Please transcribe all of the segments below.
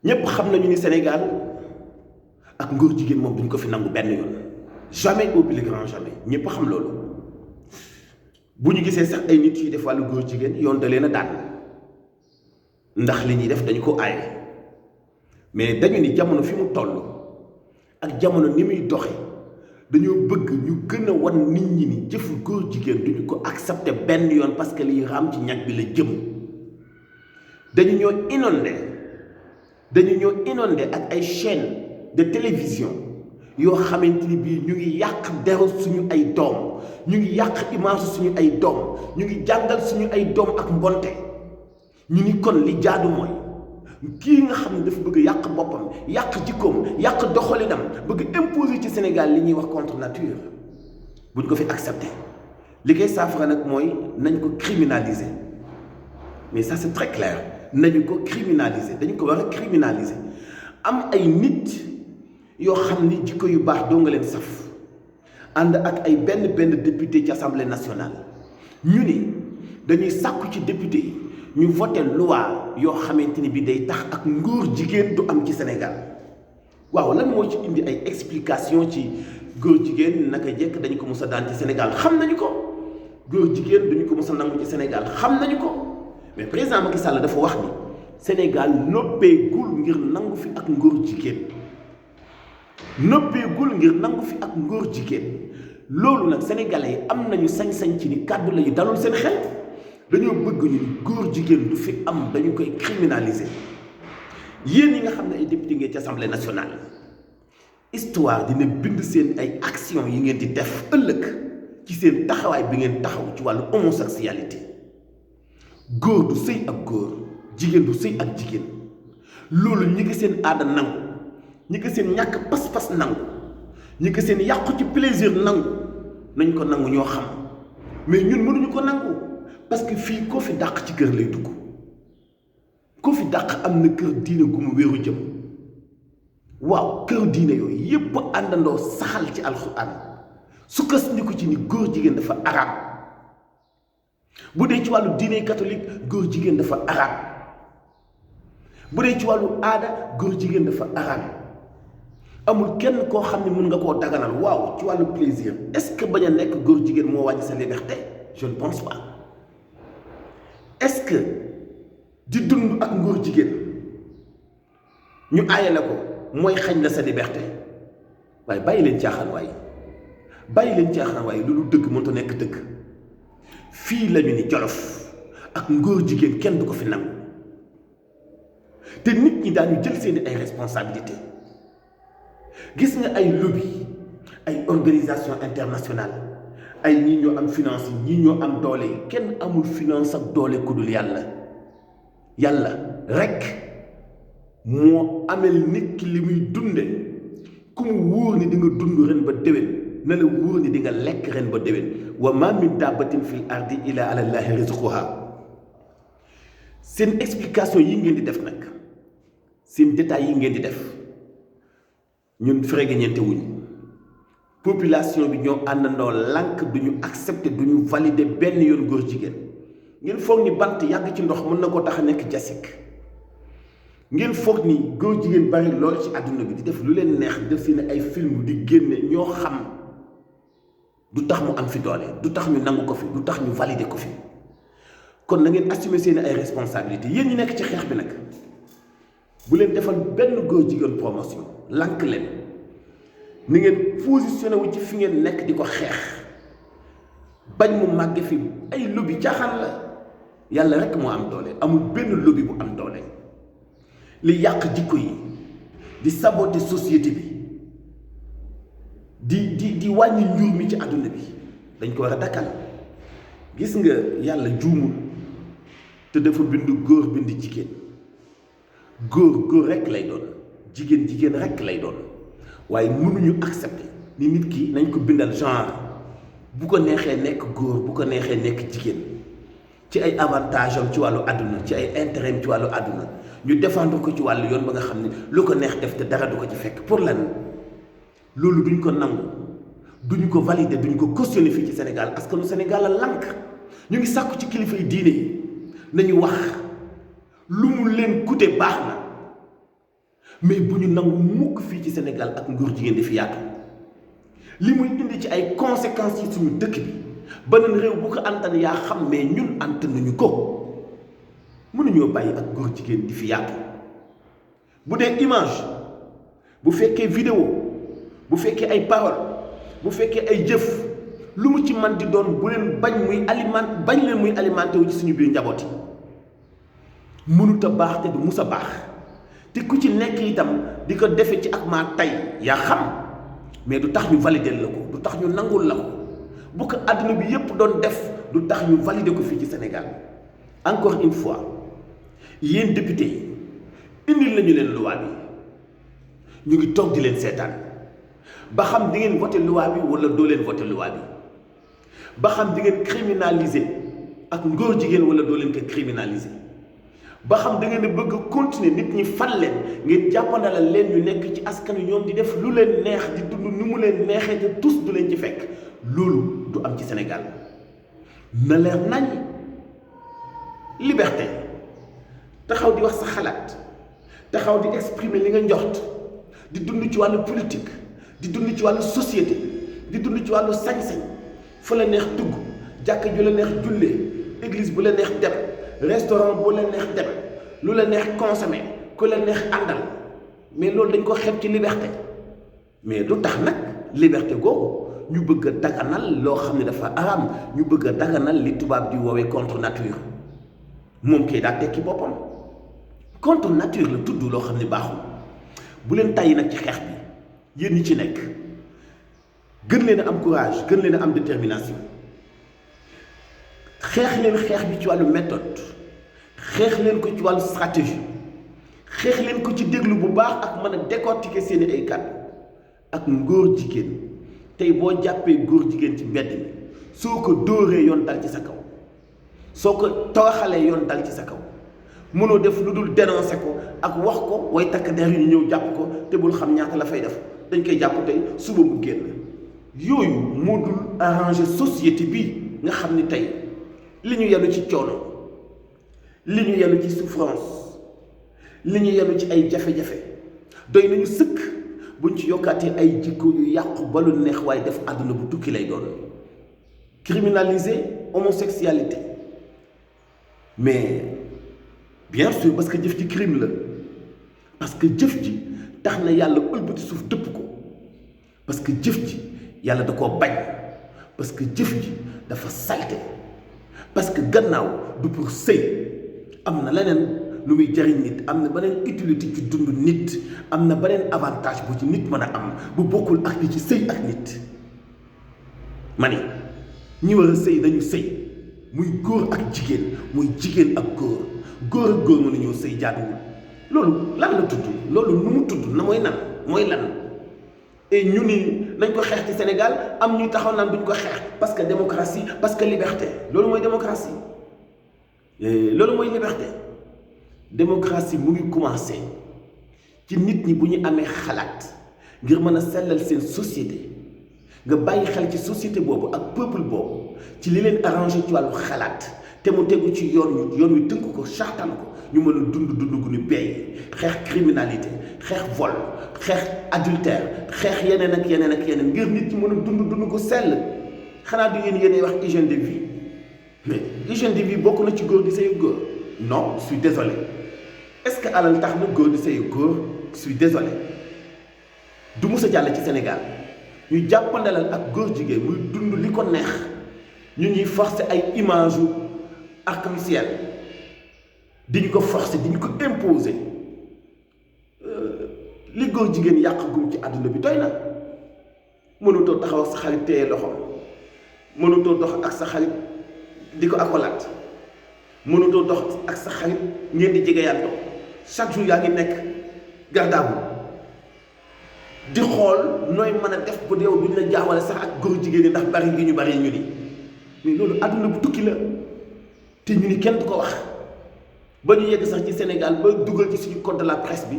ñépp xam nañu ni Sénégal ak ngóor jigéen moom duñ ko fi nangu benn yoon jamais au plus grand jamais ñépp xam loolu bu ñu gisee sax ay nit yi def wàllu góor jigéen yoon da leen a daan ndax li ñuy def dañu ko aaye mais dañu ni jamono fi mu toll ak jamono ni muy doxe dañoo bëgg ñu gën a wan nit ñi ni jëfu góor jigéen duñu ko accepter benn yoon parce que liy raam ci ñag bi la jëm dañu ñoo inondé ak ay chaîne de télévision yoo xamante ni bii ñu ngi yàq deru suñu ay doom ñu ngi yàq image suñu ay doom ñu ngi jàngal suñu ay doom ak mbonte ñu ni kon li jaadu mooy kii nga xam ne dafa bëgg yàq boppam yàq jikkoom yàq doxalinam bëgg imposer ci Sénégal li ñuy wax contre nature buñ ko fi accepté li koy saafara nag mooy nañ ko criminaliser mais ça c'est très clair nañu ko criminaliser dañu ko war a criminaliser am ay nit yoo xam ni jikko yu baax doo nga leen saf ànd ak ay benn député ci assemblée nationale ñu ni dañuy sàkku ci député yi ñu voté loi yoo xamante ni bi day tax ak ngóor jigéen du am ci Sénégal waaw lan moo ci indi ay explication ci góor jigéen naka jekk dañu ko mës a daan ci Sénégal xam nañu ko góor jigéen duñu ko mës a nangu ci Sénégal xam nañu ko mais président Macky Sall dafa wax ni Sénégal noppeegul ngir nangu fi ak ngóor jigéen noppeegul ngir nangu fi ak ngóor jigéen loolu nag sénégalais yi am nañu sañ-sañ ci ni kàddu la yu dalul seen xel dañoo bëgg ñu góor jigéen du fi am dañu koy criminaliser yéen yi nga xam ne ay député ngeen ci assemblée nationale histoire dina bind seen ay action yi ngeen di def ëllëg ci seen taxawaay bi ngeen taxaw ci wàllu homosexualité góor du sëy ak góor jigéen du sëy ak jigéen loolu ñi ngi seen aada nangu ñi ngi seen ñàkk pas-pas nangu ñi ngi seen yàqu ci plaisir nangu nañ ko nangu ñoo xam mais ñun mënuñu ko nangu parce que fii koo fi dàq ci kër lay dugg koo fi dàq am na kër diine gu mu wéeru jëm waaw kër diine yooyu yépp àndandoo saxal ci alxuraan sukkandiku ci ni góor jigéen dafa araam bu dee ci wàllu diine catholique góor jigéen dafa araam bu dee ci wàllu aada góor jigéen dafa araam amul kenn koo xam ne mën nga koo daganal waaw ci wàllu plaisir est-ce que bañ a nekk góor jigéen moo wàññi sa liberté je ne pense pas est-ce que di dund ak ngóor jigéen ñu aaye la ko mooy xañ la sa liberté waaye bàyyi leen caaxaan waaye loolu dëgg mënta nekk dëgg fii lañu ni Jolof ak ngóor jigéen kenn du ko fi nangu te nit ñi daañu jël seeni ay responsabilité gis nga ay lobby ay organisation internationale ay ñii ñoo am finance yi ñii ñoo am doole yi kenn amul finance ak doole ku dul yàlla rekk moo amel nit ki li muy dunde ku mu wóor ni di nga dund ren ba déwén na la wóor ni di nga lekk ren ba déwén wa ma min dabbatin fil ardi illa ala llahi rizquha seen explication yi ngeen di def nag seen détails yi ngeen di def ñun frége ñeente wuñu population bi ñoo àndandoo lànk duñu accepter duñu valider benn yoon góor jigéen ngeen foog ni bant yàgg ci ndox mën na koo tax a nekk jasik ngeen foog ni góor jigéen bari lool ci àdduna bi di def lu leen neex def seen ay film di génne ñoo xam du tax mu am fi doole du tax ñu nangu ko fi du tax ñu valider ko fi kon na ngeen assumer seen ay responsabilités yéen ñi nekk ci xeex bi nag bu leen defal benn góor jigéen promotion lànk leen ni ngeen positionné wu ci fi ngeen nekk di ko xeex bañ mu màgg fi ay lobby caaxaan la yàlla rek moo am doole amul benn lobby bu am doole li yàq jikko yi di saboter société bi di wàññi njur mi ci àdduna bi dañ ko war a dakkal gis nga yàlla juumul te dafa bind góor bind jigéen góor rekk lay doon jigéen rekk lay doon waaye mënuñu accepter ni nit ki nañ ko bindal genre bu ko neexee nekk góor bu ko neexee nekk jigéen ci ay avantage am ci wàllu àdduna ci ay intérêt am ci wàllu àdduna ñu défendre ko ci wàllu yoon ba nga xam ne lu ko neex def te dara du ko ci fekk pour lan loolu duñ ko nangu duñ ko valider duñ ko cautionner fii ci Sénégal parce que nu Sénégal la lànk ñu ngi sàkku ci kilifa yi diine yi nañu wax lu mu leen coûter baax na mais bu ñu nangu mukk fii ci Sénégal ak ngóor jigéen di fi yaatu li muy indi ci ay conséquences ci suñu dëkk bi beneen réew bu ko antan yaa xam, mais ñun antanuñu ko. mënuñoo bàyyi ak góor jigéen di fi yaatu bu dee image, bu fekkee vidéo, bu fekkee ay parole, bu fekkee ay jëf, lu mu ci man di doon bu leen bañ leen muy alimenté wu ci suñu biir njaboot yi. mënut a baax te du mus a baax te ku ci nekk itam di ko defe ci ak maa tey yaa xam, mais du tax ñu valider la ko, du tax ñu nangul la ko. bu ko àdduna bi yépp doon def du tax ñu valider ko fii ci Sénégal. Encore une fois, yéen député yi indil lañu leen loi bi ñu ngi toog di leen seetaan ba xam di ngeen voté loi bi wala doo leen voté loi bi, ba xam di ngeen criminaliser ak ngóor jigéen wala doo leen ko criminaliser, ba xam da ngeen bëgg continuer nit ñi fal leen ngeen jàppandalal leen ñu nekk ci askan wi ñoom di def lu leen neex di dund ni mu leen neexee te tous du leen ci fekk. loolu du am ci Sénégal. na leer nañ liberté, taxaw di wax sa xalaat, taxaw di exprimer li nga njort, di dund ci wàllu politique, di dund ci wàllu société, di dund ci wàllu sañ-sañ, fa la neex dugg, jàkka ju la neex jullee, église bu la neex dem, restaurant bu la neex dem, lu la neex consommer, ku la neex àndal. mais loolu dañ ko xeeb ci liberté. mais lu tax nag liberté googu ñu bëgg a daganal loo xam ne dafa araam, ñu bëgg a daganal li tubaab di woowee contre nature. moom kay daa tekki boppam contre nature la tudd loo xam ne baaxul. bu leen tàyyi nag ci xeex bi, yéen ñi ci nekk gën leen a am courage, gën leen a am détermination. xeex leen xeex bi ci wàllu méthode, xeex leen ko ci wàllu stratégie, xeex leen ko ci déglu bu baax ak mën a décortiquer seeni ay kàddu. ak ngóor jigéen tey boo jàppee góor jigéen ci mbedd mi, soo ko dóoree yoon dal ci sa kaw, soo ko toroxalee yoon dal ci sa kaw, mënoo def lu dul dénoncer ko ak wax ko way takk der yu ñëw jàpp ko te bul xam ñaata la fay def. dañ koy jàpp tey suba mu génn. yooyu moo dul arranger société bi nga xam ni tey li ñu yenu ci coono, li ñu yenu ci souffrance, li ñu yenu ci ay jafe-jafe doy nañu sëkk. buñ ci yokkaatee ay jikko yu yàqu ba lu neex waaye def àdduna bu tukki lay doon. criminaliser homosexualité, mais bien sûr parce que jëf ji crime la, parce que jëf ji tax na yàlla ëlbati suuf dëpp ko, parce que jëf ji yàlla da koo bañ, parce que jëf ji dafa salte, parce que gannaaw du pour sëy, am na leneen lu muy jariñ nit, am na beneen utilité ci dund nit, am na beneen avantage bu ci nit mën a am bu bokkul ak li ci sëy ak nit. ma ni ñi war a sëy dañu sëy, muy góor ak jigéen, muy jigéen ak góor, góor ak góor mënuñoo sëy, jaaduwul. loolu lan la tudd, loolu nu mu tudd na mooy lan. et ñu ni nañ ko xeex ci Sénégal, am ñuy taxaw naan duñ ko xeex parce que démocratie, parce que liberté. loolu mooy démocratie, loolu mooy liberté. démocratie mu ngi commencé ci nit ñi bu ñu amee xalaat ngir mën a sellal seen société, nga bàyyi xel ci société boobu ak peuple boobu ci li leen arrangé ci wàllu xalaat te mu tegu ci yoon wi tënk ko, chartal ko, ñu mën a dund gu ñu beey. xeex criminalité, xeex vol, xeex adultère, xeex yeneen ak yeneen ngir nit ñi mën a dund gu sell. xanaa du yéenay wax hygiène de vie, mais hygiène de vie bokk na ci góor di sëy góor? non, je suis désolé. est-ce que alal tax na góor di sëy góor? je suis désolé. du mus a jàll ci Sénégal ñu jàppandalal ak góor jigéen muy dund li ko neex, ñu ñuy forcer ay image yu arc-en-ciel di ñu ko forcer, di ñu ko imposer. li góor jigéen yàq gum ci àdduna bi doy na. mënutoo taxaw ak sa xarit téye loxo, mënutoo dox ak sa xarit di ko akolaat, mënutoo dox ak sa xarit ngeen di jege yàlla chaque jour yaa ngi nekk gardaabu di xool nooy mën a def ba yow duñ la jaawale sax ak góor jigéen ñi ndax bari gi ñu bari ñu ni. mais loolu àdduna bu tukki la te ñu ni kenn du ko wax. ba ñu yegg sax ci Sénégal ba dugal ci suñu code de la presse bi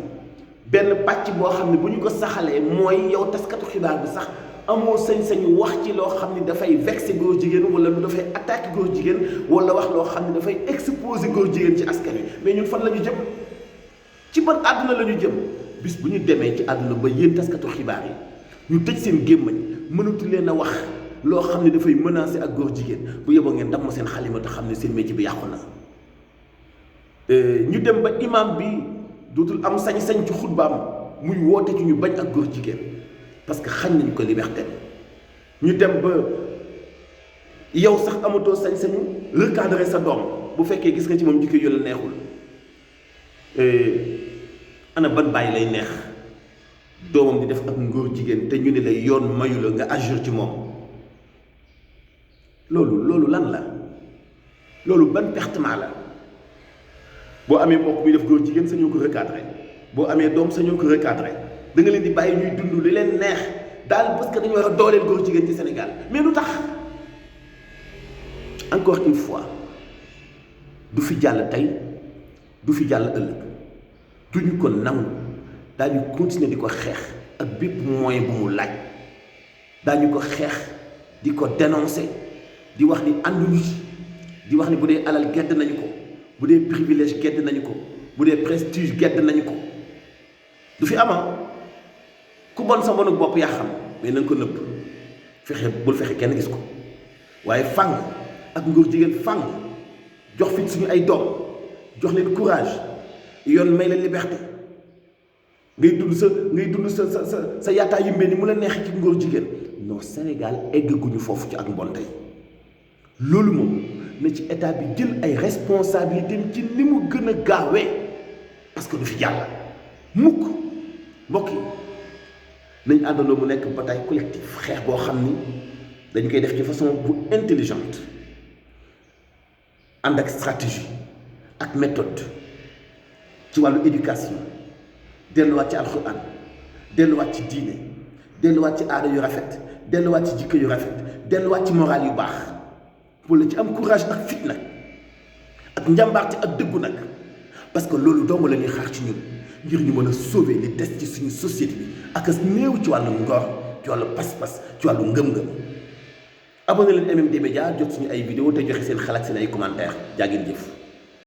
benn pàcc boo xam ne bu ñu ko saxalee mooy yow taskatu xibaar bi sax amoo sañ-sañu wax ci loo xam ne dafay vexer góor jigéen wala lu dafay attaquer góor jigéen wala wax loo xam ne dafay exposer góor jigéen ci askan wi. mais ñun fan la ñu jëm? ci ban àdduna la ñu jëm? bis bu ñu demee ci àdduna ba yéen taskatu xibaar yi ñu tëj seen gémmañ mënatu leen a wax loo xam ne dafay menacer ak góor jigéen bu yeboo ngeen damm seen xalima te xam ne seen métier bi yàqu na. ñu dem ba imam bi dootul am sañ-sañ ci xutbaam muy woote ci ñu bañ ak góor jigéen parce que xañ nañu ko liberté. ñu dem ba yow sax amatoo sañ-sañu recadrer sa doom bu fekkee gis nga ci moom jikko yu la neexul. ana ban bàyyi lay neex doomam di def ak ngóor jigéen te ñu ne lay yoon mayu la nga agir ci moom loolu lan la loolu ban pertement la boo amee mbokk bi def góor jigéen sañoo ko recadrer boo amee doom sañoo ko recadrer da nga leen di bàyyi ñuy dund li leen neex daal parce que dañu war a dooleel góor jigéen ci Sénégal mais lu tax encore une fois du fi jàll tey du fi jàll ëllëg duñu ko nangu daañu continuer di ko xeex ak bépp moyen bu mu laaj daañu ko xeex di ko dénoncer di wax ni ànduñu ci di wax ni bu dee alal gedd nañu ko bu dee privilège gedd nañu ko bu dee prestige gedd nañu ko du fi ama ku bon sa mbonu bopp yaa xam mais na nga ko nëbb bul fexe kenn gis ko waaye fang ak ngóor jigéen fang jox fit suñu ay doom jox leen courage yoon may la liberté ngay dund sa yaataa yimbee ni mu la neexee ci ngóor jigéen non Sénégal eggaguñu foofu ci ak mbon tey loolu moom na ci état bi jël ay responsabilités ci ni mu gën a gaawee parce que du fi jàll mukk mbokk yi nañ àndandoo mu nekk bataille collective xeex boo xam ni dañu koy def ci façon bu intelligente ànd ak stratégie ak méthode ci wàllu éducation delluwaat ci alxuraan delluwaat ci diine delluwaat ci aada yu rafet delluwaat ci jikko yu rafet delluwaat ci moral yu baax wala ci am courage ak fit nag ak njàmbaarte ak dëggu nag parce que loolu dong la ñuy xaar ci ñun ngir ñu mën a sauver li des ci suñu société bi ak as néew ci wàllu ngor ci wàllu pas-pas ci wàllu ngëm-ngëm. abonné leen MMD Média jot suñu ay vidéo te joxe seen xalaat seen ay commentaires jaa ngeen jëf.